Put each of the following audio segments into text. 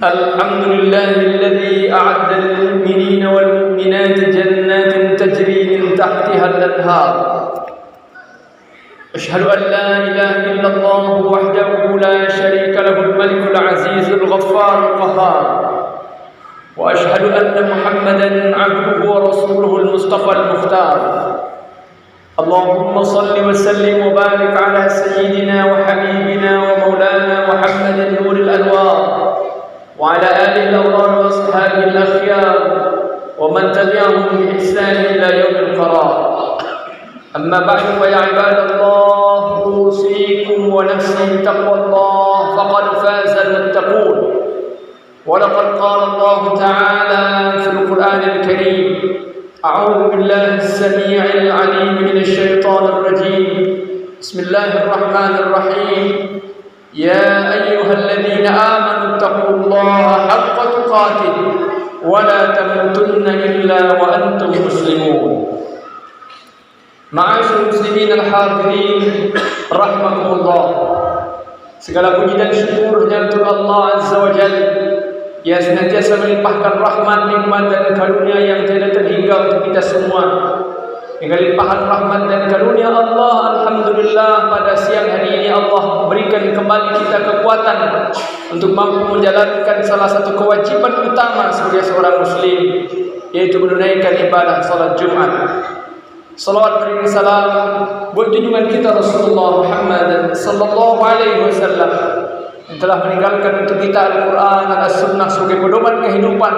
الحمد لله الذي أعد للمؤمنين والمؤمنات جنات تجري من تحتها الأنهار. أشهد أن لا إله إلا الله وحده لا شريك له الملك العزيز الغفار القهار، وأشهد أن محمدا عبده ورسوله المصطفى المختار. اللهم صل وسلم وبارك على سيدنا وحبيبنا ومولانا محمد نور الأنوار، وعلى آله الأبرار وأصحابه الأخيار ومن تبعهم بإحسان إلى يوم القرار. أما بعد فيا عباد الله، أوصيكم ونفسي بتقوى الله فقد فاز المتقون. ولقد قال الله تعالى في القرآن الكريم: أعوذ بالله السميع العليم من الشيطان الرجيم، بسم الله الرحمن الرحيم. يا أيها الذين آمنوا اتقوا الله حق تقاته ولا تموتن إلا وأنتم مسلمون. Ma'asyiral muslimin al-hadirin rahimakumullah. Segala puji dan syukur hanya untuk Allah Azza wa Jalla yang senantiasa melimpahkan rahmat, nikmat dan karunia yang tiada terhingga untuk kita semua. Dengan limpahan rahmat dan karunia Allah, alhamdulillah pada siang hari ini Allah berikan kembali kita kekuatan untuk mampu menjalankan salah satu kewajiban utama sebagai seorang muslim, yaitu menunaikan ibadah salat Jumat. Salawat beriring salam buat junjungan kita Rasulullah Muhammad sallallahu alaihi wasallam yang telah meninggalkan untuk kita Al-Quran dan As-Sunnah sebagai pedoman kehidupan.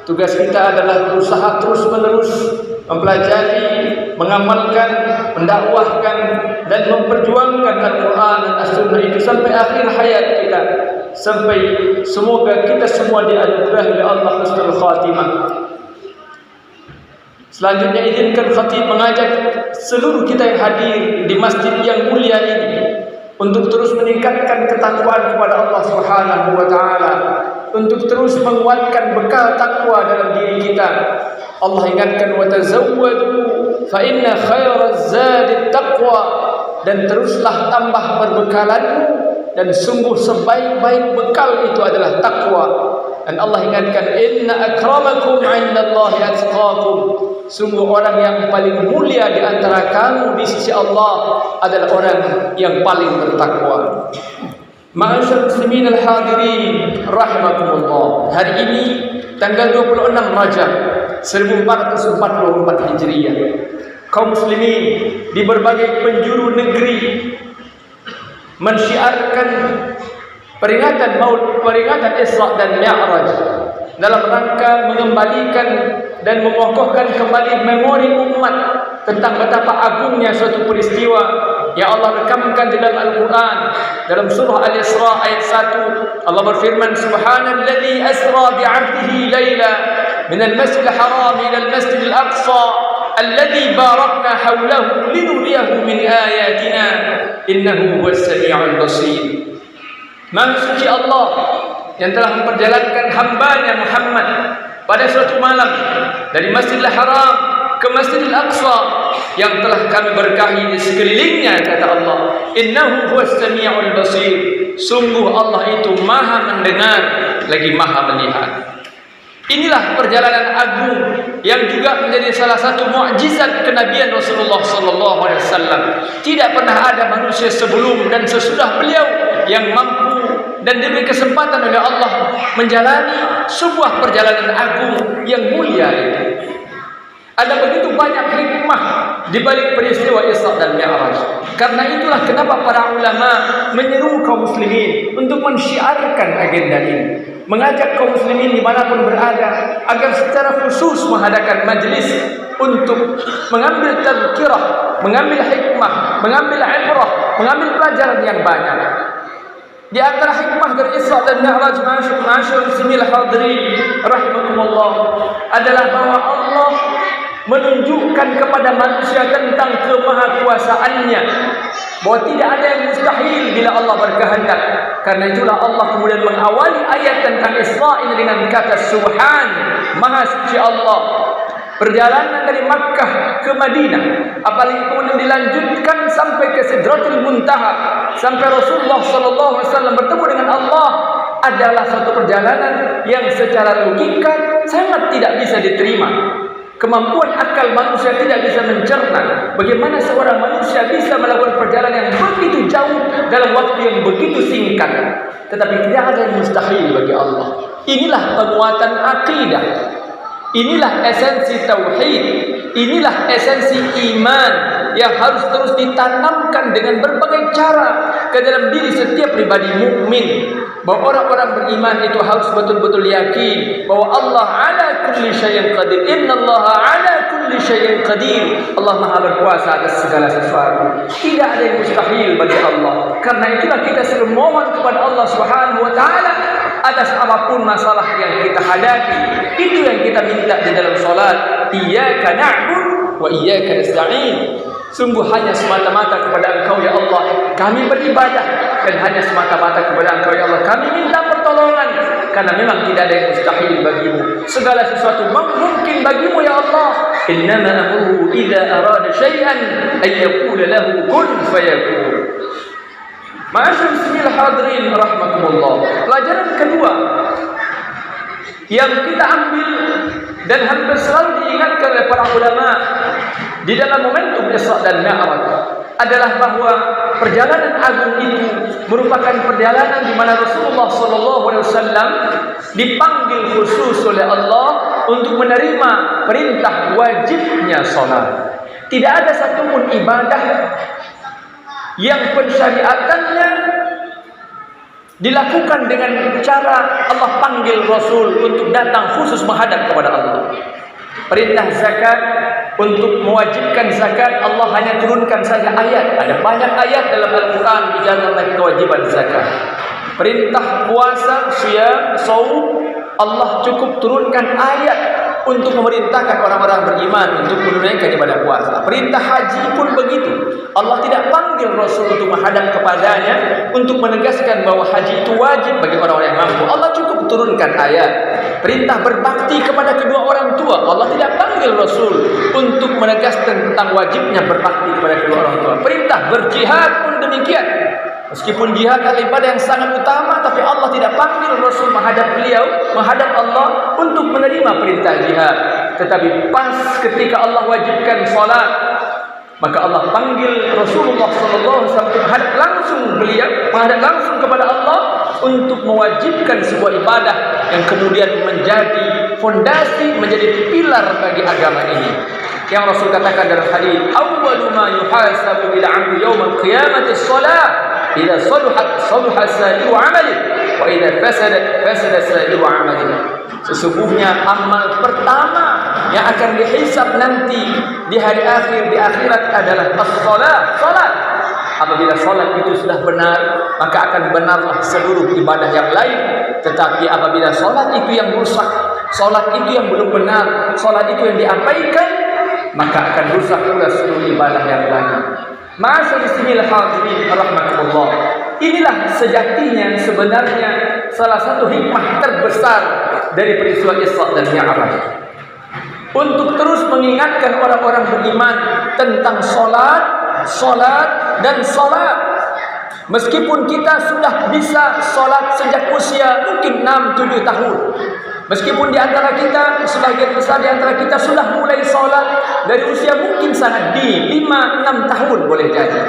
Tugas kita adalah berusaha terus-menerus mempelajari, mengamalkan, mendakwahkan dan memperjuangkan Al-Quran dan As-Sunnah itu sampai akhir hayat kita, sampai semoga kita semua dianugerahi oleh Allah husnul khatimah. Selanjutnya izinkan khatib mengajak seluruh kita yang hadir di masjid yang mulia ini untuk terus meningkatkan ketakwaan kepada Allah Subhanahu wa taala, untuk terus menguatkan bekal takwa dalam diri kita. Allah ingatkan, wa tazawwadu fa inna khairaz zadi taqwa, dan teruslah tambah perbekalanmu dan sungguh sebaik-baik bekal itu adalah takwa. Dan Allah ingatkan, inna akramakum 'indallahi atqakum, sungguh orang yang paling mulia di antara kamu di sisi Allah adalah orang yang paling bertakwa. Ma'asyiral muslimin al-hadirin rahimakumullah. Hari ini tanggal 26 Rajab 1444 Hijriah, kaum muslimin di berbagai penjuru negeri mensyiarkan peringatan Maulid, peringatan Isra dan Mi'raj dalam rangka mengembalikan dan mengokohkan kembali memori umat tentang betapa agungnya suatu peristiwa yang Allah rekamkan di dalam Al-Quran. Dalam surah Al-Isra ayat 1, Allah berfirman, Subhanalladzi asra bi'abdihi layla minal masjidil haram ila al-masjidil aqsa alladzi barakna hawlahu linuriyahu min ayatina innahu huwas sami'ul basir. Maha suci Allah yang telah memperjalankan hambanya Muhammad pada suatu malam dari Masjidil Haram ke Masjidil Aqsa yang telah kami berkahi di sekelilingnya, kata Allah, innahu huwas sami'ul basir, sungguh Allah itu maha mendengar lagi maha melihat. Inilah perjalanan agung yang juga menjadi salah satu mukjizat kenabian Rasulullah sallallahu alaihi wasallam. Tidak pernah ada manusia sebelum dan sesudah beliau yang mampu dan diberi kesempatan oleh Allah menjalani sebuah perjalanan agung yang mulia itu. Ada begitu banyak hikmah di balik peristiwa Isra dan Mi'raj. Karena itulah kenapa para ulama menyeru kaum muslimin untuk mensyiarkan agenda ini, mengajak kaum muslimin dimanapun berada agar secara khusus mengadakan majlis untuk mengambil tazkirah, mengambil hikmah, mengambil ibrah, mengambil pelajaran yang banyak. Di antara hikmah dari Isra dan Mi'raj, ma'asyiral muslimin al-hadirin rahimakumullah, adalah bahwa Allah menunjukkan kepada manusia tentang kemahakuasaannya, bahwa tidak ada yang mustahil bila Allah berkehendak. Karena itulah Allah kemudian mengawali ayat tentang Isra ini dengan kata Subhan, maha suci Allah. Perjalanan dari Makkah ke Madinah, apalagi kemudian dilanjutkan sampai ke Sidratul Muntaha, sampai Rasulullah sallallahu alaihi wasallam bertemu dengan Allah adalah suatu perjalanan yang secara logika sangat tidak bisa diterima. Kemampuan akal manusia tidak bisa mencerna bagaimana seorang manusia bisa melakukan perjalanan yang begitu jauh dalam waktu yang begitu singkat. Tetapi tidak ada yang mustahil bagi Allah. Inilah penguatan akidah. Inilah esensi tauhid. Inilah esensi iman yang harus terus ditanamkan dengan berbagai cara ke dalam diri setiap pribadi mukmin. Bahwa orang-orang beriman itu harus betul-betul yakin bahwa Allah ala kulli syai'in qadir. Innallaha ala kulli syai'in qadir. Allah Maha berkuasa atas segala sesuatu. Tidak ada yang mustahil bagi Allah. Karena itulah kita selalu mohon kepada Allah Subhanahu wa taala atas apapun masalah yang kita hadapi. Itu yang kita minta di dalam salat. Iyyaka na'budu wa iyyaka nasta'in. Sungguh hanya semata-mata kepada Engkau ya Allah kami beribadah, dan hanya semata-mata kepada Engkau ya Allah kami minta pertolongan, karena memang tidak ada yang mustahil bagimu. Segala sesuatu mungkin bagimu ya Allah. Innama amruhu idza arada syai'an ay yaqula lahu kun fayakun. Ma'asyiral muslimin hadirin rahimakumullah. Pelajaran kedua yang kita ambil dan hampir selalu diingatkan oleh para ulama di dalam momentum Isra dan Mi'raj adalah bahwa perjalanan agung itu merupakan perjalanan di mana Rasulullah SAW dipanggil khusus oleh Allah untuk menerima perintah wajibnya salat. Tidak ada satupun ibadah yang pensyariatannya dilakukan dengan cara Allah panggil Rasul untuk datang khusus menghadap kepada Allah. Perintah zakat, untuk mewajibkan zakat Allah hanya turunkan saja ayat. Ada banyak ayat dalam Al-Quran bicara tentang kewajiban zakat. Perintah puasa, siyam, shaum, Allah cukup turunkan ayat untuk memerintahkan orang-orang beriman untuk menunaikan ibadah puasa. Perintah haji pun begitu. Allah tidak panggil Rasul untuk menghadap kepadanya untuk menegaskan bahwa haji itu wajib bagi orang-orang yang mampu. Allah cukup turunkan ayat. Perintah berbakti kepada kedua orang tua, Allah tidak panggil Rasul untuk menegaskan tentang wajibnya berbakti kepada kedua orang tua. Perintah berjihad pun demikian. Meskipun jihad adalah ibadah yang sangat utama, tapi Allah tidak panggil Rasul menghadap beliau, menghadap Allah untuk menerima perintah jihad. Tetapi pas ketika Allah wajibkan salat, maka Allah panggil Rasulullah SAW menghadap langsung beliau, menghadap langsung kepada Allah untuk mewajibkan sebuah ibadah yang kemudian menjadi fondasi, menjadi pilar bagi agama ini. Yang Rasul katakan dalam hadis, "Awwalu ma yuhasabu bil 'abdi yaumil qiyamati as-shalah. Idza saluhat saluha sa'iru 'amali wa idza fasadat fasada sa'iru 'amali." Sesungguhnya amal pertama yang akan dihisab nanti di hari akhir, di akhirat adalah as-shalah, salat. Apabila salat itu sudah benar, maka akan benarlah seluruh ibadah yang lain. Tetapi apabila salat itu yang rusak, salat itu yang belum benar, salat itu yang diabaikan, maka akan rusak pula seluruh ibadah yang lain. Ma'asyiral muslimin hadirin rahimakumullah. Inilah sejatinya sebenarnya salah satu hikmah terbesar dari peristiwa Isra dan Mi'raj. Untuk terus mengingatkan orang-orang beriman tentang salat, salat dan salat. Meskipun kita sudah bisa salat sejak usia mungkin 6-7 tahun. Meskipun di antara kita, sebagian besar di antara kita sudah mulai salat dari usia mungkin sangat dini, 5-6 tahun boleh jadi.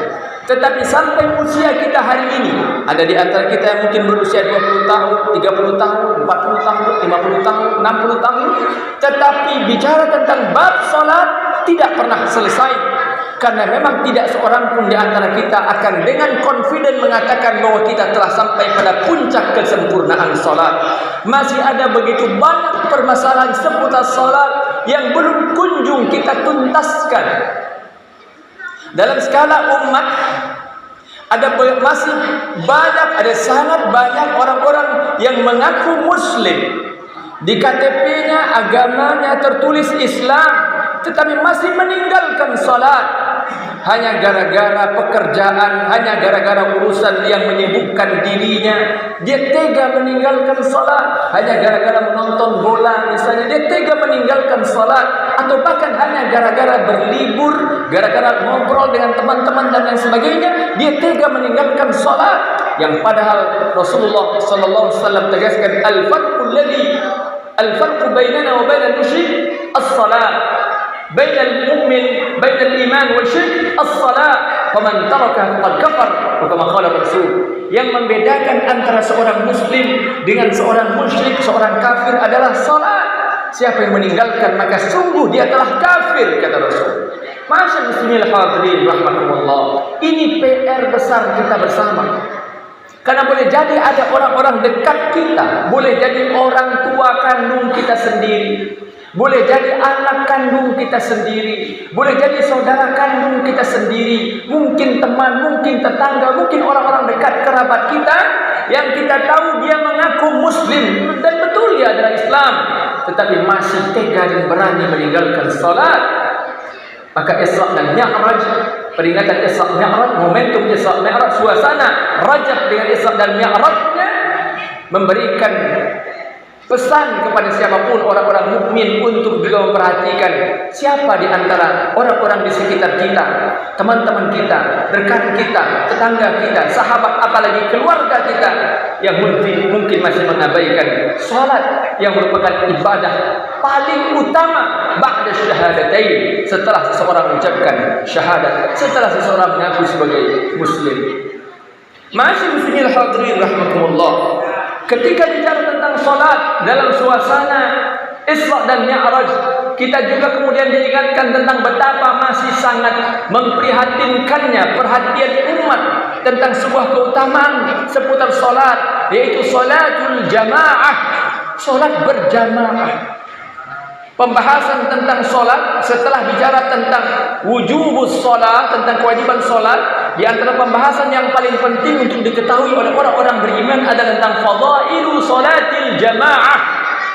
Tetapi sampai usia kita hari ini, ada di antara kita yang mungkin berusia 20 tahun, 30 tahun, 40 tahun, 50 tahun, 60 tahun. Tetapi bicara tentang bab salat tidak pernah selesai. Karena memang tidak seorang pun di antara kita akan dengan confident mengatakan bahwa kita telah sampai pada puncak kesempurnaan salat. Masih ada begitu banyak permasalahan seputar salat yang belum kunjung kita tuntaskan. Dalam skala umat masih banyak, ada sangat banyak orang-orang yang mengaku muslim. Di KTP-nya, agamanya tertulis Islam, tetapi masih meninggalkan salat. hanya gara-gara pekerjaan, hanya gara-gara urusan yang menyibukkan dirinya, dia tega meninggalkan salat. Hanya gara-gara menonton bola misalnya, dia tega meninggalkan salat. Atau bahkan hanya gara-gara berlibur, gara-gara ngobrol dengan teman-teman dan lain sebagainya, dia tega meninggalkan salat. Yang padahal Rasulullah sallallahu alaihi wasallam tegaskan, al-farqu bainana wa bainal musyrik as-salat. Bainal mu'min, bainal iman wal syirk as-salat. Faman taraka faqad kafar. Kama qala Rasul. Yang membedakan antara seorang muslim dengan seorang musyrik, seorang kafir adalah salat. Siapa yang meninggalkan maka sungguh dia telah kafir, kata Rasul. Ma'asyiral muslimin hadirin rahimakumullah. Ini PR besar kita bersama. Karena boleh jadi ada orang-orang dekat kita, boleh jadi orang tua kandung kita sendiri, boleh jadi anak kandung kita sendiri, boleh jadi saudara kandung kita sendiri, mungkin teman, mungkin tetangga, mungkin orang-orang dekat kerabat kita yang kita tahu dia mengaku muslim dan betul dia adalah Islam, tetapi masih tega dan berani meninggalkan salat. Maka Isra dan Mi'raj, peringatan Isra Mi'raj, momentum Isra Mi'raj, suasana Rajab dengan Isra dan Mi'rajnya memberikan pesan kepada siapapun orang-orang mukmin untuk juga memperhatikan siapa di antara orang-orang di sekitar kita, teman-teman kita, rekan kita, tetangga kita, sahabat, apalagi keluarga kita yang mungkin masih mengabaikan salat yang merupakan ibadah paling utama ba'da syahadatain, setelah seseorang mengucapkan syahadat, setelah seseorang mengaku sebagai muslim. Ma'asyiral muslimin hadirin rahimakumullah. Ketika bicara tentang salat dalam suasana Isra dan Mi'raj, kita juga kemudian diingatkan tentang betapa masih sangat memprihatinkannya perhatian umat tentang sebuah keutamaan seputar salat, yaitu salatul jamaah, salat berjamaah. Pembahasan tentang solat setelah bicara tentang wujubus solat, tentang kewajiban solat, di antara pembahasan yang paling penting untuk diketahui oleh orang-orang beriman adalah tentang fadailu salatil jamaah,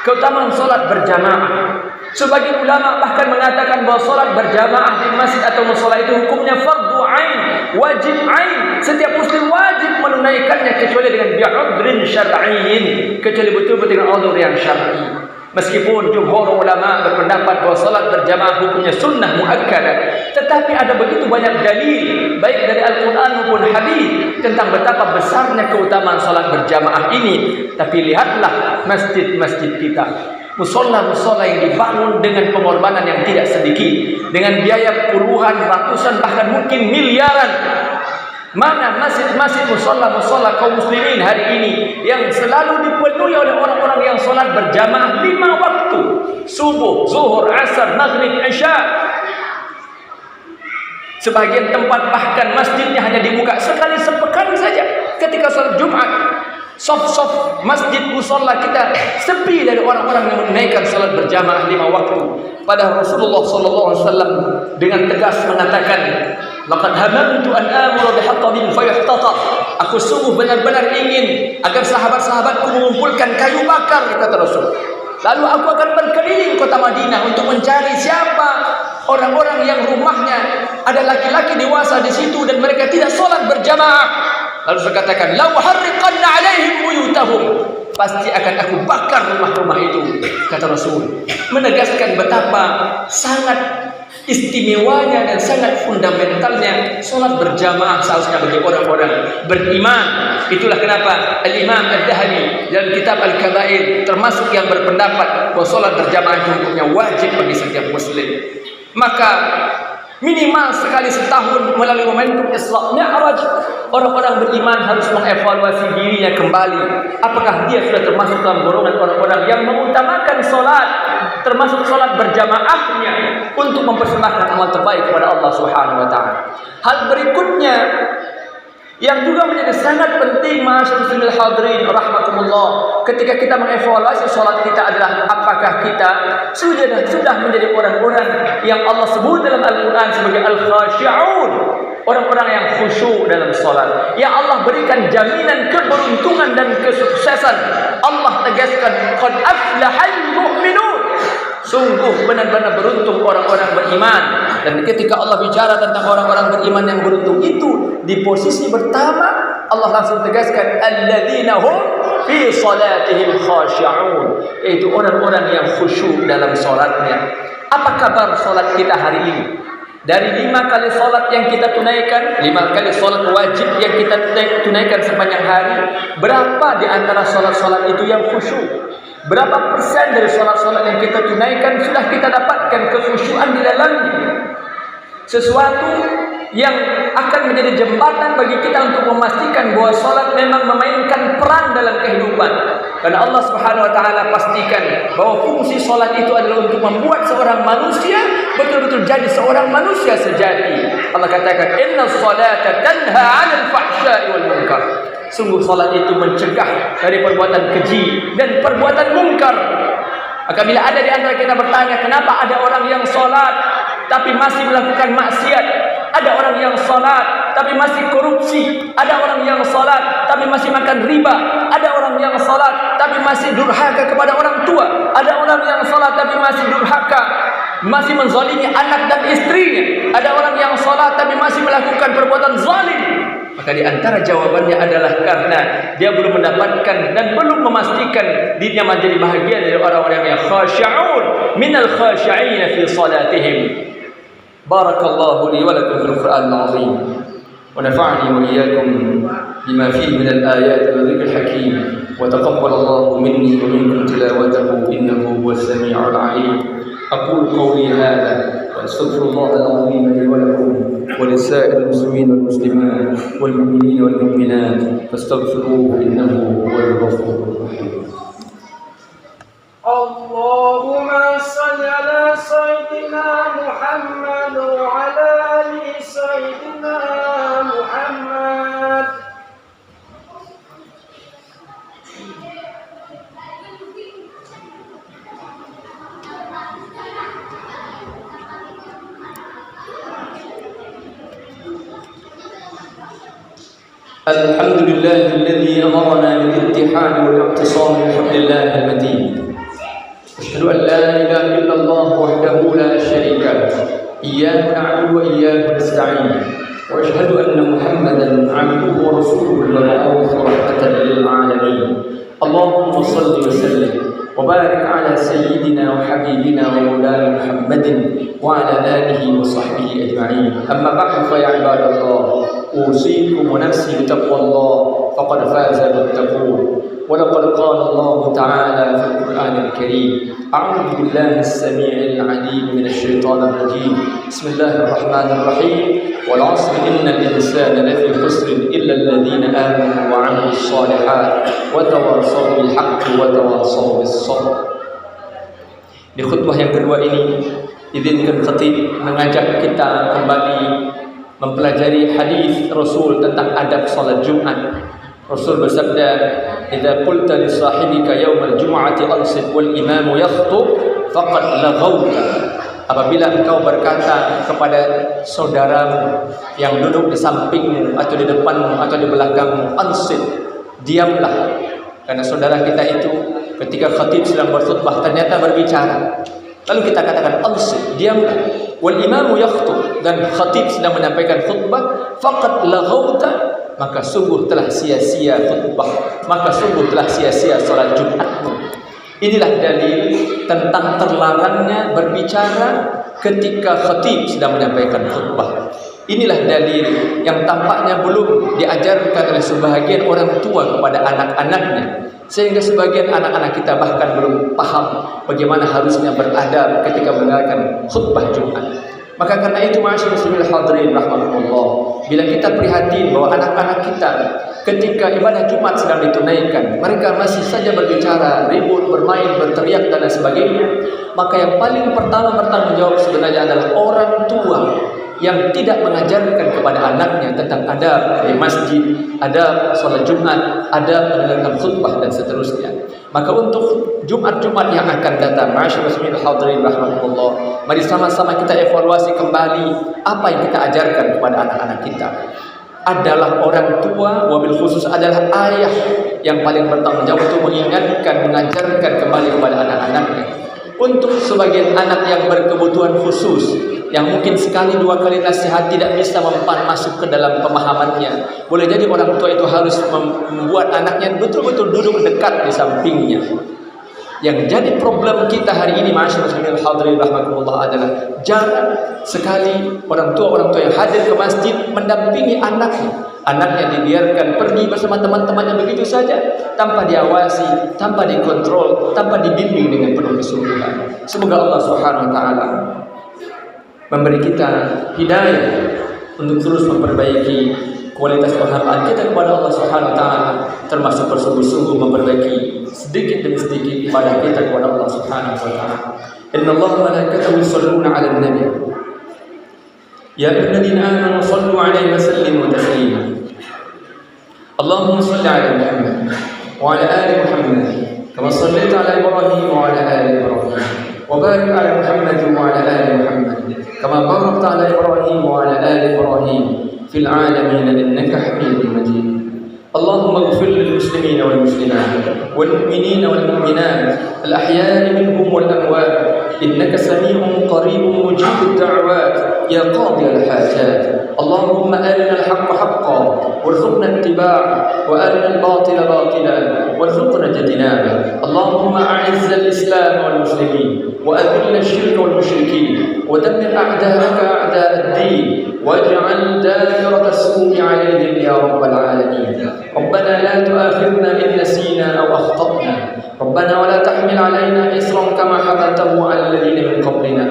keutamaan solat berjamaah. Sebagian ulama bahkan mengatakan bahawa solat berjamaah di masjid atau mushola itu hukumnya fardu ain, wajib ain. Setiap muslim wajib menunaikannya kecuali dengan bi'udhrin syar'iyyin, kecuali betul-betul dengan udhur yang syar'i. Meskipun jumhur ulama berpendapat bahawa salat berjamaah hukumnya sunnah muakkadah, tetapi ada begitu banyak dalil baik dari Al-Quran maupun hadis tentang betapa besarnya keutamaan salat berjamaah ini. Tapi lihatlah masjid-masjid kita, musola-musola yang dibangun dengan pengorbanan yang tidak sedikit, dengan biaya puluhan, ratusan, bahkan mungkin miliaran. Mana masjid-masjid musola-musola kaum muslimin hari ini yang selalu dipenuhi oleh orang-orang yang solat berjamaah 5 waktu, subuh, zuhur, asar, maghrib, isya. Sebagian tempat bahkan masjidnya hanya dibuka sekali sepekan saja. Ketika salat Jumat, sof-sof masjid musola kita sepi dari orang-orang yang menunaikan salat berjamaah 5 waktu. Padahal Rasulullah SAW dengan tegas mengatakan, laqad hamamtu an amura bihatabin fayuhtatab. Aku sungguh benar-benar ingin agar sahabat-sahabatku mengumpulkan kayu bakar, kata Rasul. Lalu aku akan berkeliling kota Madinah untuk mencari siapa orang-orang yang rumahnya ada laki-laki dewasa di situ dan mereka tidak solat berjamaah. Lalu saya katakan, la uharriqanna alaihim buyutahum, pasti akan aku bakar rumah-rumah itu, kata Rasul, menegaskan betapa sangat istimewanya dan sangat fundamentalnya solat berjamaah seharusnya bagi orang-orang beriman. Itulah kenapa Al-Imam Al-Dhahabi dalam kitab Al-Kabair termasuk yang berpendapat bahwa solat berjamaah itu hukumnya wajib bagi setiap muslim. Maka minimal sekali setahun melalui momentum Isra Mi'raj, orang-orang beriman harus mengevaluasi dirinya kembali. Apakah dia sudah termasuk dalam golongan orang-orang yang mengutamakan solat, termasuk solat berjamaahnya untuk mempersembahkan amal terbaik kepada Allah Subhanahu wa taala. Hal berikutnya yang juga menjadi sangat penting, ma'asyiral hadirin rahimakumullah, ketika kita mengevaluasi salat kita adalah apakah kita sudah menjadi orang-orang yang Allah sebut dalam Al-Quran sebagai al-khashi'un, orang-orang yang khusyuk dalam salat, yang Allah berikan jaminan keberuntungan dan kesuksesan. Allah tegaskan, qad aflahal mu'minun, Sungguh benar-benar beruntung orang-orang beriman. Dan ketika Allah bicara tentang orang-orang beriman yang beruntung itu, di posisi pertama Allah langsung tegaskan alladzina hum fi salatihim khashi'un, yaitu orang-orang yang khusyuk dalam salatnya. Apa kabar salat kita hari ini? Dari 5 kali salat yang kita tunaikan, 5 kali salat wajib yang kita tunaikan sepanjang hari, berapa di antara salat-salat itu yang khusyuk? Berapa persen dari salat-salat yang kita tunaikan sudah kita dapatkan kekhusyuan di dalamnya? Sesuatu yang akan menjadi jembatan bagi kita untuk memastikan bahwa salat memang memainkan peran dalam kehidupan. Karena Allah Subhanahu wa taala pastikan bahwa fungsi salat itu adalah untuk membuat seorang manusia betul-betul jadi seorang manusia sejati. Allah katakan, "Innas salata tanha 'anil fahsya'i wal munkar." Sungguh salat itu mencegah dari perbuatan keji dan perbuatan mungkar. Maka bila ada di antara kita bertanya, kenapa ada orang yang salat tapi masih melakukan maksiat? Ada orang yang salat tapi masih korupsi, ada orang yang salat tapi masih makan riba, ada orang yang salat tapi masih durhaka kepada orang tua, ada orang yang salat tapi masih durhaka, masih menzalimi anak dan istrinya, ada orang yang salat tapi masih melakukan perbuatan zalim. Maka di antara jawabannya adalah karena dia belum mendapatkan dan belum memastikan dirinya menjadi bahagian dari orang-orang yang khashi'un minal khashi'in fi salatihim. Barakallahu li wa lakum fil Qur'anil 'azim wa nafa'ani wa iyyakum bima fihi min al-ayati wa dhikril hakim wa taqabbalallahu minni wa minkum tilawatahu innahu huwas sami'ul 'alim. أقول قولي هذا وأستغفر الله العظيم لي ولكم ولسائر المسلمين والمسلمات والمؤمنين والمؤمنات فاستغفروه إنه هو الغفور الرحيم. اللهم صل على سيدنا محمد وعلى آل سيدنا محمد. الحمد لله الذي أمرنا بالاتحاد والاعتصام بحبل الله المتين. أشهد أن لا إله إلا الله وحده لا شريك له إياه نعبد وإياه نستعين وأشهد أن محمدا عبده ورسوله المبعوث رحمة للعالمين. اللهم صل وسلم وبارك على سيدنا وحبيبنا ومولانا محمد وعلى آله وصحبه أجمعين. أما بعد فيا عباد الله، أوصيكم ونفسي بتقوى الله فقد فاز المتقون. ولقد قال الله تعالى في القرآن الكريم: أعوذ بالله السميع العليم من الشيطان الرجيم. بسم الله الرحمن الرحيم. والعصر إن الإنسان لفي خسر إلا الذين آمنوا وعملوا الصالحات وتواصوا بالحق وتواصوا بالصبر. Di khutbah yang kedua ini, izinkan khatib mengajak kita kembali mempelajari hadis Rasul tentang adab salat Jumat. Rasul bersabda, "Idza qulta li sahibika yaumal jum'ati ansit wal imamu yakhthub faqad laghawta." Apabila engkau berkata kepada saudaramu yang duduk di sampingmu atau di depanmu atau di belakangmu, ansit, diamlah. Karena saudara kita itu ketika khatib sedang berkhutbah ternyata berbicara. Lalu kita katakan ansit, diamlah. Wal imamu yakhthub, dan khatib sedang menyampaikan khutbah, faqad laghawta, maka sungguh telah sia-sia khutbah, maka sungguh telah sia-sia salat Jumatmu. Inilah dalil tentang terlarangnya berbicara ketika khatib sedang menyampaikan khutbah. Inilah dalil yang tampaknya belum diajarkan oleh sebahagian orang tua kepada anak-anaknya, sehingga sebagian anak-anak kita bahkan belum paham bagaimana harusnya beradab ketika mendengarkan khutbah Jumat. Maka karena itu, ma'asyiral hadirin rahimakumullah, bila kita prihatin bahwa anak-anak kita ketika ibadah Jumat sedang ditunaikan, mereka masih saja berbicara, ribut, bermain, berteriak dan sebagainya, maka yang paling pertama bertanggung jawab sebenarnya adalah orang tua yang tidak mengajarkan kepada anaknya tentang adab di masjid, adab salat Jumat, adab mendengarkan khutbah dan seterusnya. Maka untuk Jumat-Jumat yang akan datang, ma'asyiral hadirin rahimakumullah, mari sama-sama kita evaluasi kembali apa yang kita ajarkan kepada anak-anak kita. Adalah orang tua, wabil khusus adalah ayah yang paling bertanggung jawab untuk mengingatkan, mengajarkan kembali kepada anak-anaknya. Untuk sebagian anak yang berkebutuhan khusus, yang mungkin sekali dua kali nasihat tidak bisa mempan masuk ke dalam pemahamannya, boleh jadi orang tua itu harus membuat anaknya betul-betul duduk dekat di sampingnya. Yang jadi problem kita hari ini, masyaallah hadirin rahmatullah, adalah jarang sekali orang tua yang hadir ke masjid mendampingi anaknya. Anaknya dibiarkan pergi bersama teman-temannya begitu saja, tanpa diawasi, tanpa dikontrol, tanpa dibimbing dengan penuh kesungguhan. Semoga Allah Subhanahu wa taala memberi kita hidayah untuk terus memperbaiki kualitas penghambaan kita kepada Allah Subhanahu wa taala, termasuk bersungguh-sungguh memperbaiki sedikit demi sedikit ibadah kita kepada Allah Subhanahu wa taala. Innallaha wa malaikatahu yusholluna 'alan nabi. Ya ayyuhalladzina amanu shallu 'alaihi wa sallimu taslima. Allahumma shalli 'ala Muhammad wa 'ala ali Muhammad kama shallaita 'ala Ibrahim wa 'ala ali Ibrahim wa barik 'ala Muhammad wa 'ala ali Muhammad kama barakta 'ala Ibrahim wa 'ala ali Ibrahim fil 'alamin innaka Hamidum Majid. Allahumma ighfir lil muslimina wal muslimat wal mu'minina wal mu'minat al ahya'i minhum wal amwat innaka sami'un qaribun mujibud da'awat ya qadi al hajat. Allahumma arina al haqqa haqqan warzuqna ittiba'ahu wa arina al batila batilan warzuqna ijtinabah. Allahumma a'izz al islam wal muslimin wa adhill al shirka wal mushrikeen wa dammir a'da'aka a'da' ad-din واجعل دائرة السوء عليهم يا رب العالمين. ربنا لا تؤاخذنا إن نسينا أو أخطأنا. ربنا ولا تحمل علينا إصرا كما حملته على الذين من قبلنا.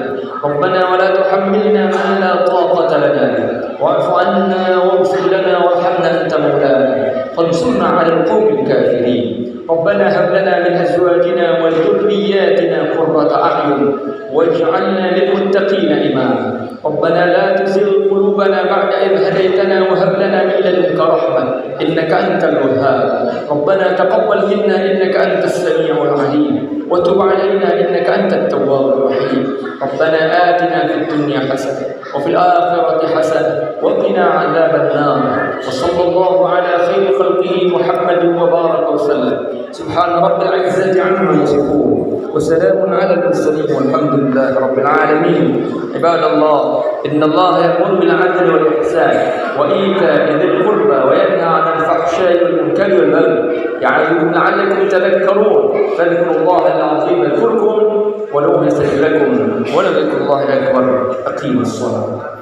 ربنا ولا تحملنا ما لا طاقة لنا به. واعف عنا واغفر لنا وارحمنا أنت مولانا فانصرنا على القوم الكافرين. ربنا هب لنا من أزواجنا وذرياتنا قرة أعين واجعلنا للمتقين إماما. ربنا لا تزغ قلوبنا بعد إذ هديتنا وهب لنا من لدنك رحمة إنك أنت الوهاب. ربنا تقبل منا إنك أنت السميع العليم وتب علينا إنك أنت التواب الرحيم. ربنا آتنا في الدنيا حسنة وفي الآخرة حسنة وقنا عذاب النار. وصلى الله على خير خلقه محمد وبارك وسلم. سبحان رب العزة عما يصفون وسلام على المرسلين والحمد لله رب العالمين. عباد الله إن الله يأمر بالعدل والإحسان وإيتاء ذي القربى وينهى عن الفحشاء والمنكر والبغي يعظكم لعلكم تذكرون. فاذكروا الله العظيم يذكركم ولو يستجب لكم ولذكر الله أكبر. أقيموا الصلاة.